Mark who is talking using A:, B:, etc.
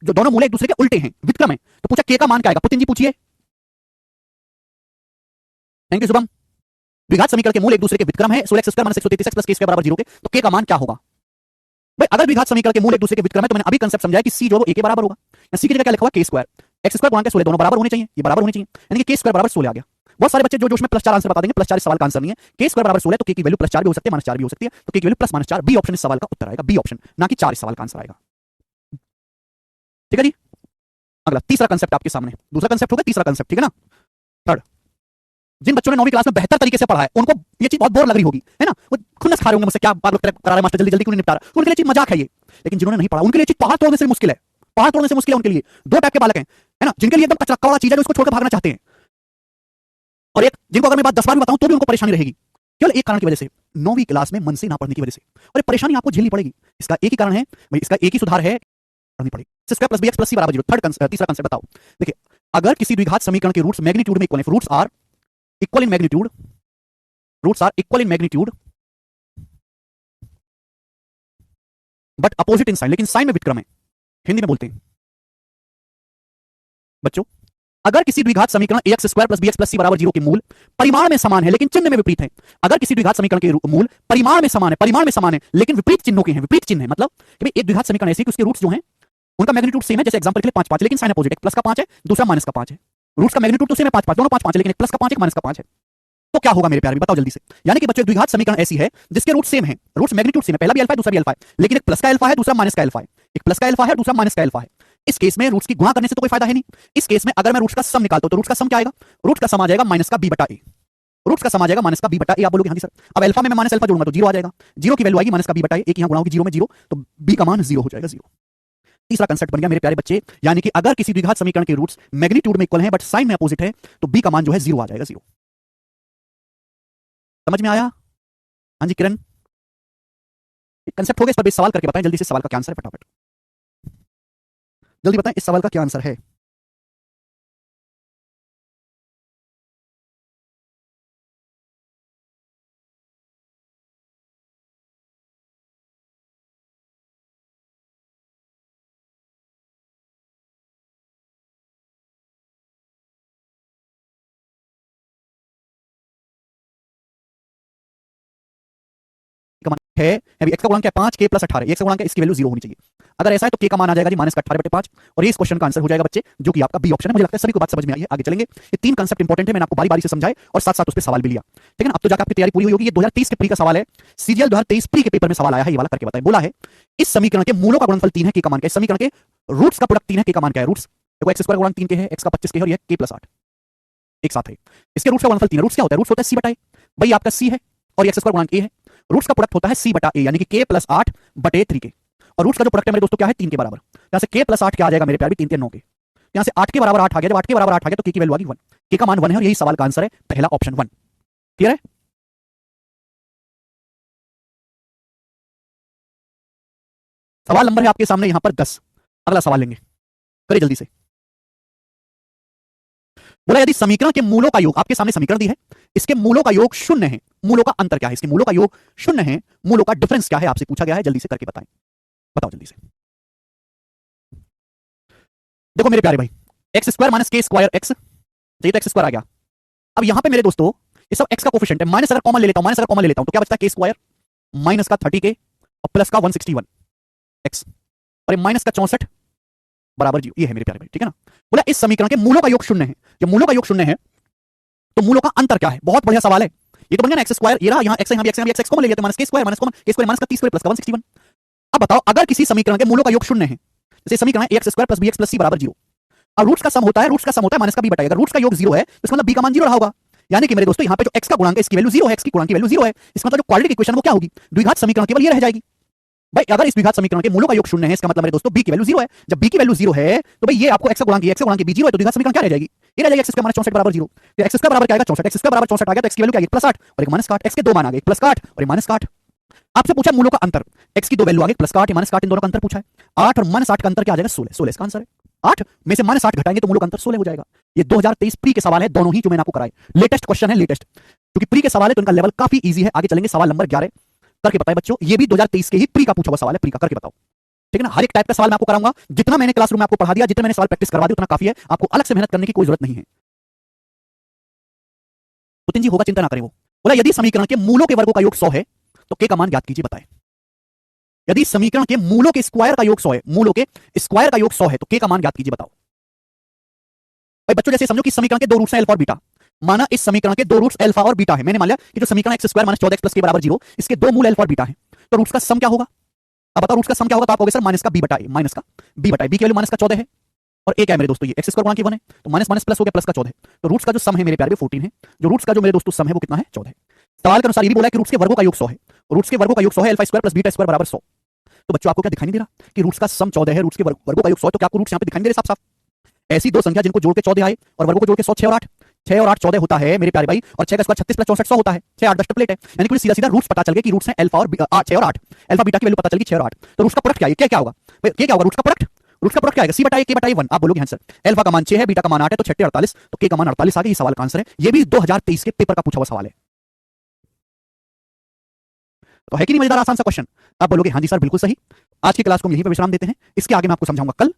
A: जो दोनों मूले एक दूसरे के उल्टे हैं, व्युत्क्रम है, तो पूछा के का मान क्या आएगा? पुतिन जी पूछिए। Thank you Shubham. द्विघात समीकरण के मूल एक दूसरे के व्युत्क्रम है, 16x² - 133x + k² बराबर 0 के, तो के का मान क्या होगा? भाई अगर द्विघात समीकरण के मूल एक दूसरे के व्युत्क्रम है तो मैंने अभी कंसेप्ट समझाया कि सी जो है a के बराबर होगा। सी की जगह क्या लिखा हुआ? k² x² गुणा के 16 दोनों बराबर होने चाहिए, ये बराबर होने चाहिए, यानी कि k² बराबर 16 आ गया। बहुत सारे बच्चे जो उसमें +4 आंसर बता देंगे, +4 इस सवाल का आंसर नहीं है। k² बराबर 16 तो k की वैल्यू +4 भी हो सकती है, -4 भी हो सकती है, तो k की वैल्यू +-4, बी ऑप्शन इस सवाल का उत्तर आएगा, बी ऑप्शन, ना कि 4 इस सवाल का आंसर आएगा। ठीक है जी। अगला तीसरा कंसेप्ट आपके सामने, दूसरा कंसेप्ट हो गया, तीसरा कंसेप्ट, ठीक है ना। थर्ड, जिन बच्चों ने 9वीं क्लास में बेहतर तरीके से पढ़ा है उनको ये चीज बहुत बोर लग रही होगी, है ना, वो खुन्नस खा रहे होंगे मुझसे, क्या बात करा रहा है मास्टर, जल्दी जल्दी क्यों नहीं निपटा रहा, उनके लिए चीज मजाक है ये। लेकिन जिन्होंने नहीं पढ़ा उनके लिए चीज पहाड़ तोड़ने से मुश्किल है, पहाड़ तोड़ने से मुश्किल है उनके लिए। दो टाइप के बालक हैं, है ना, जिनके लिए एकदम कचरा कौड़ा चीज है जो उसको छोड़कर भागना चाहते हैं, और एक जिनको अगर मैं बात 10 बार भी बताऊं तो भी उनको परेशानी रहेगी, केवल एक कारण की वजह से, 9वीं क्लास में मन से ना पढ़ने की वजह से। और ये परेशानी आपको झेलनी पड़ेगी, इसका एक ही कारण है भाई, इसका एक ही सुधार है, पढ़नी पड़ेगी। x² + bx + c बराबर 0। तीसरा कंसेप्ट बताओ। देखिए, अगर किसी द्विघात समीकरण के रूट्स मैग्नीट्यूड में इक्वल है, roots are equal in magnitude, roots are equal in magnitude but opposite in sign, लेकिन साइन में व्युत्क्रम है, हिंदी में बोलते हैं बच्चों, अगर किसी द्विघात समीकरण ax² + bx + c बराबर 0 के मूल परिमाण में समान है लेकिन चिन्ह में विपरीत है, अगर किसी द्विघात समीकरण के मूल परिमाण में समान है, परिमाण में समान है लेकिन विपरीत चिन्हों के हैं, विपरीत चिन्ह है, मतलब कि भाई एक द्विघात समीकरण ऐसे कि उसके रूट्स जो हैं उनका मैग्नीट्यूड सेम है, जैसे एग्जांपल के लिए 5 5, लेकिन साइन अपोजिट, एक प्लस का 5 है, दूसरा माइनस का 5 है, रूट्स का मैग्नीट्यूड तो सेम है 5 5, दोनों 5 5 है, लेकिन एक प्लस का 5 एक माइनस का 5 है, तो क्या होगा मेरे प्यारे, बताओ जल्दी से। यानी कि बच्चों द्विघात समीकरण ऐसी है जिसके रूट सेम है, रूट्स मैग्नीट्यूड सेम है, पहला भी अल्फा है दूसरा भी अल्फा है, लेकिन एक प्लस का अल्फा है दूसरा माइनस का अल्फा है, एक प्लस का अल्फा है दूसरा माइनस का अल्फा है। इस केस में रूट्स की गुणा करने से तो कोई फायदा है नहीं। इस केस में अगर मैं रूट्स का सम निकालता हूं तो रूट्स का सम क्या आएगा? रूट्स का सम आ जाएगा माइनस का b बटा a, रूट्स का सम आ जाएगा माइनस का b बटा a। आप बोलोगे हाँ जी सर, अब अल्फा में मैं माइनस अल्फा जोड़ूंगा तो 0 आ जाएगा, 0 की वैल्यू आएगी माइनस का b बटा a, एक यहां गुणा होगी 0 में 0, तो b का मान 0 हो जाएगा, 0। तीसरा कंसेप्ट बन गया मेरे प्यारे बच्चे, यानी कि अगर किसी द्विघात समीकरण के रूट्स मैग्नीट्यूड में इक्वल हैं बट साइन में अपोजिट है तो b का मान जो है 0 आ जाएगा, 0। समझ में आया? हाँ जी किरण, कंसेप्ट हो गया, इस पर सवाल करके बताएं जल्दी से, सवाल का क्या आंसर है फटाफट, जल्दी बताएं इस सवाल का क्या आंसर है। है अभी x का गुणांक क्या है 5, k + 18, x का गुणांक है, इसकी वैल्यू 0 होनी चाहिए। अगर ऐसा है तो k का मान आ जाएगा जी -18/5, और ये इस क्वेश्चन का आंसर हो जाएगा बच्चे, जो कि आपका बी ऑप्शन है। मुझे लगता है सभी को बात समझ में आई है, आगे चलेंगे। ये 3 कांसेप्ट इंपॉर्टेंट है, मैंने आपको बारी-बारी से समझाए और साथ-साथ उस पे सवाल भी लिया, ठीक है ना। अब तो जाकर आपकी तैयारी पूरी हुई होगी। ये 2023 के प्री का सवाल है, सीजीएल 2023 प्री के पेपर में सवाल आया है, ये वाला करके बताएं। बोला है इस समीकरण के मूलों का गुणनफल 3 है, k का मान क्या है, इस समीकरण के रूट्स का प्रोडक्ट 3 है, k का मान क्या है, रूट्स देखो x² गुणा 3 के है, x का 25 के है और ये k + 8 एक साथ है। इसके रूट्स का गुणनफल 3 है, रूट्स क्या होता है, रूट्स होता है c बटा a, भाई आपका c है और ये x² गुणा a है, रूट्स का प्रोडक्ट होता है c बटा a, यानी कि k + 8 बटे 3 के, और रूट्स का जो प्रोडक्ट है मेरे दोस्तों क्या है 3 के बराबर। यहां से k + 8 क्या आ जाएगा मेरे प्यारे, 3 3 9 के, यहां से 8 के बराबर 8 आ गया, जब 8 के बराबर 8 आ गया तो k की वैल्यू आ गई 1, k का मान 1 है और यही सवाल का आंसर है, पहला ऑप्शन 1। क्लियर है? सवाल नंबर है आपके सामने यहां पर 10, अगला सवाल लेंगे, करिए जल्दी से। बोला यदि समीकरण के मूलों का योग, आपके सामने समीकरण दी है, इसके मूलों का योग 0 है, मूलों का अंतर क्या है, इसके मूलों का योग 0 है, मूलों का डिफरेंस क्या है, आपसे पूछा गया है, जल्दी से करके बताएं, बताओ जल्दी से। देखो मेरे प्यारे भाई, x² - k² x, ये तो x² आ गया। अब यहां पे मेरे दोस्तों ये सब x का कोफिशिएंट है, माइनस अगर कॉमन ले लेता हूं, माइनस अगर कॉमन ले लेता हूं तो क्या बचता है, k² माइनस का 30k और प्लस का 161 x, और ये माइनस का 64 बराबर 0, ये है मेरे प्यारे भाई, ठीक है ना। बोला इस समीकरण के मूलों का योग 0 है, जब मूलों का योग 0 है तो मूलों का अंतर क्या है, बहुत बढ़िया सवाल है। ये तो बन गया ना x², ये रहा, यहाँ x है, यहाँ भी x है, x कॉमन ले लेते हैं, -k² minus common k² minus का 30 प्लस का 161। अब बताओ अगर किसी समीकरण के मूलों का योग 0 है, जैसे समीकरण है ax² + bx + c बराबर 0, अब रूट्स का सम होता है, रूट्स का सम होता है माइनस का b बटा, अगर रूट्स का योग 0 है तो इसका मतलब b का मान 0 रहा होगा, यानी कि मेरे दोस्तों यहाँ पे जो x का गुणांक है इसकी वैल्यू 0 है, x की गुणांक की वैल्यू 0 है, इसका मतलब जो क्वाड्रेटिक इक्वेशन वो क्या होगी, द्विघात समीकरण केवल ये रह जाएगी। भाई अगर इस द्विघात समीकरण के मूलों का योग 0 है, इसका मतलब मेरे दोस्तों b की वैल्यू 0 है, जब b की वैल्यू 0 है तो भाई ये आपको x का गुणांक b 0 है, तो द्विघात समीकरण क्या रह जाएगी, ये रह जाएगी x² - 64 बराबर 0, तो x² बराबर क्या आएगा 64, x² बराबर 64 आ गया तो x की वैल्यू क्या आएगी +8 और एक -8, x के दो मान आ गए +8 और -8। आपसे पूछा मूलों का अंतर, x की दो वैल्यू आ गई +8 -8, इन दोनों का अंतर पूछा है, 8 और -8 का अंतर क्या आ जाएगा 16, 16 इसका आंसर है। 8 में से -8 घटाएंगे तो मूलों का अंतर 16 हो जाएगा। ये 2023 प्री के सवाल है, दोनों ही जो मैंने आपको कराए, लेटेस्ट क्वेश्चन है, लेटेस्ट, क्योंकि प्री के सवाल है तो इनका लेवल काफी इजी है। आगे चलेंगे, सवाल नंबर 11 करके बताएं बच्चों, ये भी 2023 के ही प्री का पूछा हुआ सवाल है, प्री का करके बताओ। ठीक है ना। हर एक टाइप का सवाल मैं आपको कराऊंगा, जितना मैंने क्लासरूम में आपको पढ़ा दिया, जितना मैंने सवाल प्रैक्टिस करवा दिया उतना काफी है, आपको अलग से मेहनत करने की कोई जरूरत नहीं है। पुतिन जी होगा, चिंता ना करें। वो बोला यदि समीकरण के मूलों के वर्गों का योग 100 है तो के का मान ज्ञात कीजिए, बताएं। यदि समीकरण के मूलों के स्क्वायर का योग 100 है, मूलों के स्क्वायर का योग 100 है तो के का मान ज्ञात कीजिए, बताओ। भाई बच्चों जैसे समझो कि समीकरण के दो रूट्स हैं अल्फा और बीटा। माना इस समीकरण के दो रूट्स अल्फा और बीटा है। मैंने मान लिया कि जो समीकरण x square minus 14x plus के बराबर 0, इसके दो मूल अल्फा और बीटा है। तो रूट्स का सम क्या होगा? अब बताओ रूट्स का सम क्या होगा? तो आप कहोगे सर माइनस का b बटा a, माइनस का b बटा a, b की वैल्यू माइनस का 14 है और a क्या है मेरे दोस्तों? ये x स्क्वायर गुणा के 1 है, तो माइनस माइनस प्लस हो गया, प्लस का 14। तो रूट्स का जो सम है मेरे प्यारे 14 है। जो रूट्स का जो मेरे दोस्तों सम है वो कितना है? 14। सवाल के अनुसार ये भी बोला है कि रूट्स के वर्गों का योग 100 है। रूट्स के वर्गों का योग 100 है, alpha square plus beta square बराबर 100। तो बच्चों आपको क्या दिखाई नहीं दे रहा कि रूट्स का सम 14 है, रूट्स के वर्गों का योग 100 है? तो क्या आपको रूट्स यहां पे दिखाई नहीं दे रहे साफ साफ? ऐसी दो संख्या जिनको जोड़ के 14 आए और वर्गों को जोड़ के 100, 6 और 8, 6 और 8 14 होता है मेरे प्यारे भाई, और 6 का स्क्वायर 36 प्लस 64 100 होता है। 6 8 10 प्लेट है, यानी कि सीधा सीधा रूट्स पता चल गया कि रूट्स हैं अल्फा और 6 और 8। अल्फा बीटा की वैल्यू पता चल गई 6 और 8। तो रूट्स का प्रोडक्ट क्या है? क्या होगा भाई? क्या होगा रूट्स का प्रोडक्ट? रूट्स का प्रोडक्ट क्या आएगा? c बटा a, k बटा a 1। आप बोलोगे हाँ सर, अल्फा का मान 6 है, बीटा का मान 8 है, तो 6 48, तो k का मान 48 आ गया। ये सवाल का आंसर है। ये भी 2023 के पेपर का पूछा हुआ सवाल है। तो है कि नहीं मजेदार आसान सा क्वेश्चन? आप बोलोगे हाँ जी सर बिल्कुल सही। आज की क्लास को हम यहीं पर विश्राम देते हैं, इसके आगे मैं आपको समझाऊंगा कल।